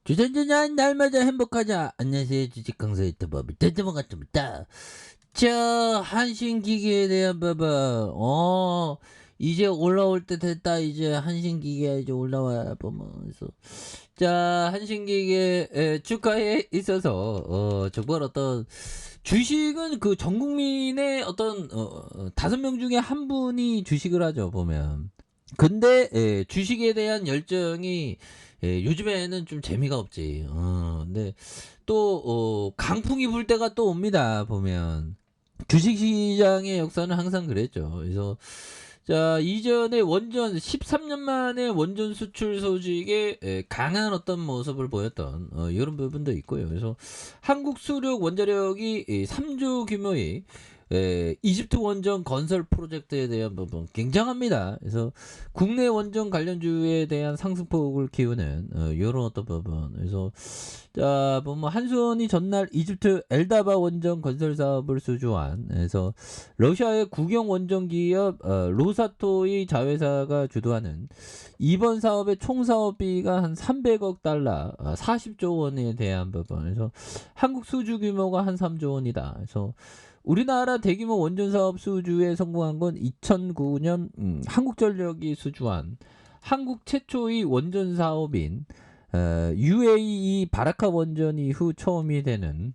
주전주전 날마다 행복하자. 안녕하세요. 주식강사 유튜버 밑에드먼 같습니다. 자, 한신기계에 대한 봐봐. 이제 올라올 때 됐다. 이제 한신기계 이제 올라와야 보면서. 자, 한신기계 주가에 있어서 정말 어떤 주식은 그 전 국민의 어떤 5명 중에 한 분이 주식을 하죠 보면. 근데 주식에 대한 열정이 요즘에는 좀 재미가 없지. 근데 또 강풍이 불 때가 또 옵니다 보면. 주식시장의 역사는 항상 그랬죠. 그래서 자 이전에 원전 13년 만에 원전 수출 소식에 강한 어떤 모습을 보였던 이런 부분도 있고요. 그래서 한국 수력 원자력이 3조 규모의 이집트 원전 건설 프로젝트에 대한 부분 굉장합니다. 그래서 국내 원전 관련주에 대한 상승폭을 키우는 이런 어떤 부분. 그래서 자 보면 한수원이 전날 이집트 엘다바 원전 건설 사업을 수주한. 그래서 러시아의 국영 원전 기업 로사토의 자회사가 주도하는 이번 사업의 총 사업비가 한 300억 달러, 40조 원에 대한 부분. 그래서 한국 수주 규모가 한 3조 원이다. 그래서 우리나라 대규모 원전 사업 수주에 성공한 건 2009년 한국전력이 수주한 한국 최초의 원전 사업인 UAE 바라카 원전 이후 처음이 되는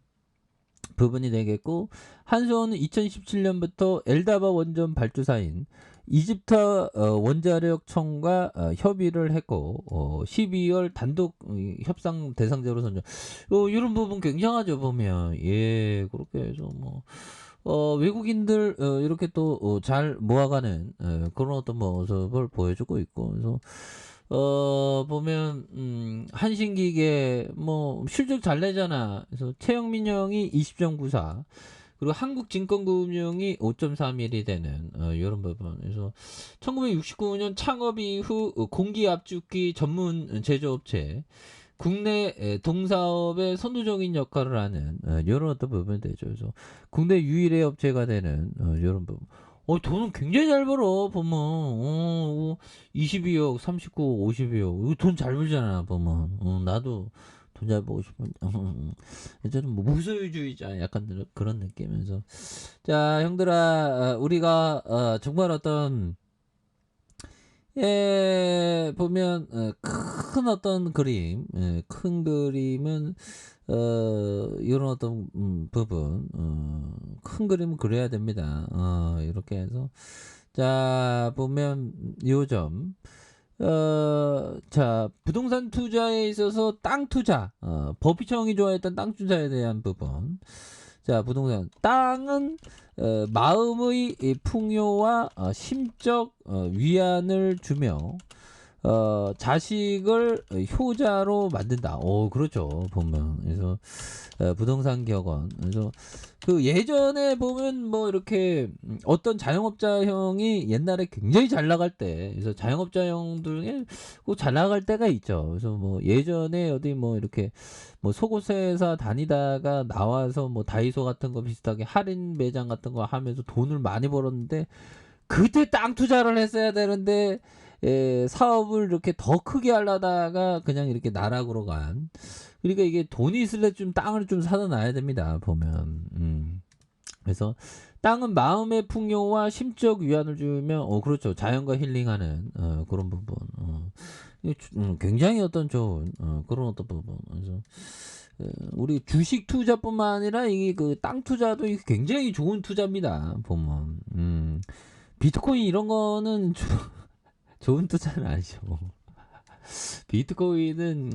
부분이 되겠고, 한수원은 2017년부터 엘다바 원전 발주사인 이집트 원자력청과 협의를 했고 12월 단독 협상 대상자로 선정. 이런 부분 굉장하죠 보면. 예, 그렇게 해서 뭐 외국인들 이렇게 또 잘 모아가는 그런 어떤 모습을 보여주고 있고. 그래서 보면 한신기계 뭐 실적 잘 내잖아. 그래서 최영민 형이 20.94, 그리고 한국증권금융이 5.31이 되는 이런 부분. 그래서 1969년 창업 이후 공기압축기 전문 제조업체, 국내 동사업의 선두적인 역할을 하는 이런 어떤 부분이 되죠. 그래서 국내 유일의 업체가 되는 이런 부분. 돈은 굉장히 잘 벌어 보면. 22억, 39억, 52억. 돈 잘 벌잖아 보면. 나도 돈 잘 벌고 싶은데. 저는 뭐 무소유주의자 약간 그런 느낌이면서. 자 형들아, 우리가 정말 어떤 보면 큰 어떤 그림, 큰 그림은 이런 어떤 부분, 큰 그림을 그려야 됩니다. 이렇게 해서 자 보면 요점, 자 부동산 투자에 있어서 땅 투자, 법이청이 좋아했던 땅 투자에 대한 부분. 자 부동산 땅은 마음의 풍요와 심적 위안을 주며 자식을 효자로 만든다. 그렇죠 보면. 그래서 부동산 격언. 그래서 그 예전에 보면 뭐 이렇게 어떤 자영업자형이 옛날에 굉장히 잘 나갈 때, 그래서 자영업자형 중에 꼭 잘 나갈 때가 있죠. 그래서 뭐 예전에 어디 뭐 이렇게 뭐 속옷 회사 다니다가 나와서 뭐 다이소 같은 거 비슷하게 할인 매장 같은 거 하면서 돈을 많이 벌었는데, 그때 땅 투자를 했어야 되는데 사업을 이렇게 더 크게 하려다가 그냥 이렇게 나락으로 간. 그러니까 이게 돈이 있을래 좀 땅을 좀 사다 놔야 됩니다 보면. 그래서 땅은 마음의 풍요와 심적 위안을 주며 그렇죠, 자연과 힐링하는 그런 부분. 굉장히 어떤 좋은 그런 어떤 부분. 그래서 우리 주식 투자뿐만 아니라 이게 그 땅 투자도 굉장히 좋은 투자입니다 보면. 비트코인 이런 거는 좋은 투자는 아니죠. 비트코인은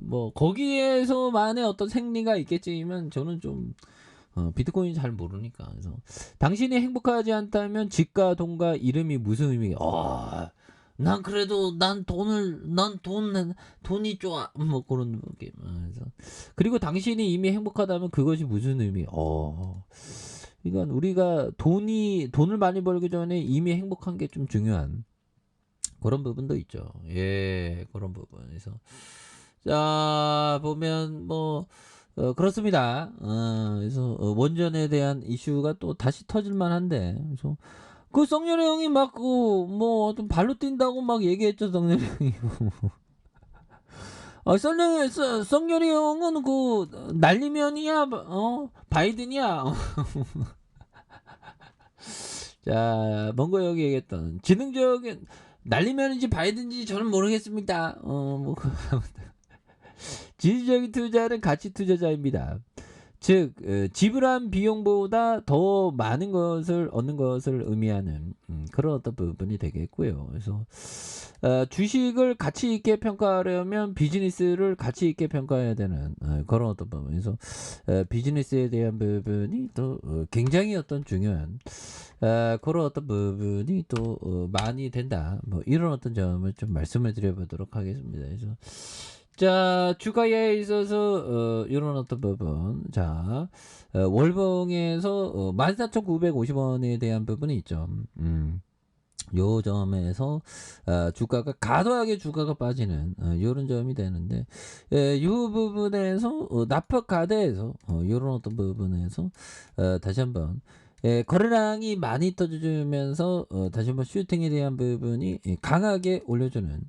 뭐 거기에서만의 어떤 생리가 있겠지만 저는 좀 비트코인 잘 모르니까. 그래서 당신이 행복하지 않다면 집과 돈과 이름이 무슨 의미? 난 그래도 돈이 좋아. 뭐 그런 느낌. 그래서 그리고 당신이 이미 행복하다면 그것이 무슨 의미? 그러니까 우리가 돈을 많이 벌기 전에 이미 행복한 게 좀 중요한 그런 부분도 있죠. 예, 그런 부분에서 자 보면 뭐 그렇습니다. 그래서 원전에 대한 이슈가 또 다시 터질만한데. 그래서 그 썩년의 형이 막 그 뭐 좀 발로 뛴다고 막 얘기했죠 썩년의 형이. 썬열이 형은 날리면이야, 바이든이야. 자, 먼거 형이 얘기했던 지능적인 날리면인지 바이든지 저는 모르겠습니다. 지지적인 투자는 가치 투자자입니다. 즉 지불한 비용보다 더 많은 것을 얻는 것을 의미하는 그런 어떤 부분이 되겠고요. 그래서 주식을 가치 있게 평가하려면 비즈니스를 가치 있게 평가해야 되는 그런 어떤 부분에서 비즈니스에 대한 부분이 또 굉장히 어떤 중요한 그런 어떤 부분이 또 많이 된다. 뭐 이런 어떤 점을 좀 말씀을 드려보도록 하겠습니다. 그래서 자, 주가에 있어서 요런 어떤 부분. 자, 월봉에서 14,950원에 대한 부분이 있죠. 요 점에서 주가가 과도하게 주가가 빠지는 요런 점이 되는데 요 부분에서 납폭 가대에서 요런 어떤 부분에서 다시 한번 거래량이 많이 터져주면서 다시 한번 슈팅에 대한 부분이 강하게 올려주는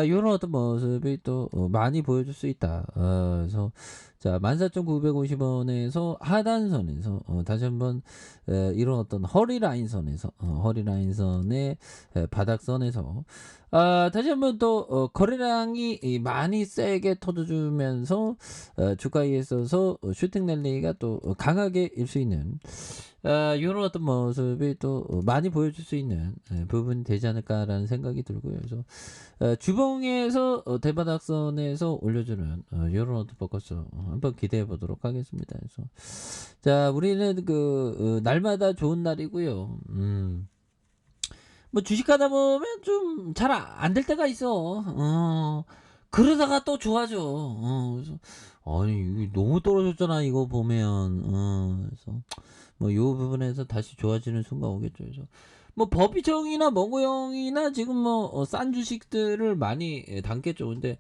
요런 어떤 모습이 또 많이 보여줄 수 있다. 그래서 자 14,950원에서 하단선에서 다시 한번 이런 어떤 허리라인선에서 허리라인선의 바닥선에서 다시 한번 또 거래량이 많이 세게 터져주면서 주가에 있어서 슈팅 랠리가 또 강하게 일 수 있는 요런 어떤 모습이 또 많이 보여줄 수 있는 부분이 되지 않을까라는 생각이 들고요. 그래서 주봉에서 대바닥선에서 올려주는 요런 어떤 포커스 한번 기대해 보도록 하겠습니다. 그래서 자 우리는 날마다 좋은 날이고요. 뭐 주식하다 보면 좀 잘 안 될 때가 있어. 그러다가 또 좋아져. 그래서 아니 이거 너무 떨어졌잖아 이거 보면. 그래서 뭐 요 부분에서 다시 좋아지는 순간 오겠죠. 그래서 뭐 버비정이나 멍구형이나 지금 뭐 싼 주식들을 많이 담겠죠. 근데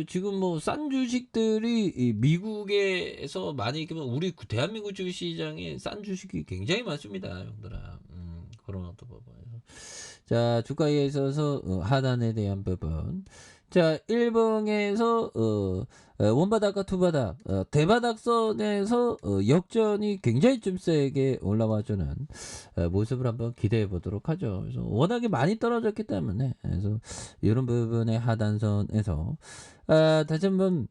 지금 뭐 싼 주식들이 이 미국에서 많이 우리 대한민국 주식시장에 싼 주식이 굉장히 많습니다, 형들아. 그런 어떤 부분에서 자 주가에 있어서 하단에 대한 부분. 자 1봉에서 원바닥과 투바닥 대바닥선에서 역전이 굉장히 좀 세게 올라와주는 모습을 한번 기대해 보도록 하죠. 그래서 워낙에 많이 떨어졌기 때문에 그래서 이런 부분의 하단선에서 다시 한번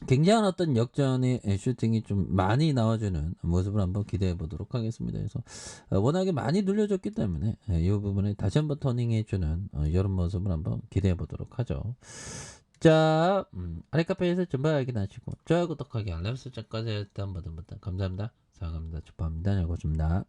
굉장한 어떤 역전의 슈팅이 좀 많이 나와주는 모습을 한번 기대해 보도록 하겠습니다. 그래서 워낙에 많이 눌려줬기 때문에 이 부분에 다시 한번 터닝해주는 이런 모습을 한번 기대해 보도록 하죠. 자, 아래 카페에서 전부 확인하시고 좋아요, 구독하기, 알람 설정까지 했던 분들 감사합니다. 사랑합니다. 축하합니다. 잘 고맙습니다.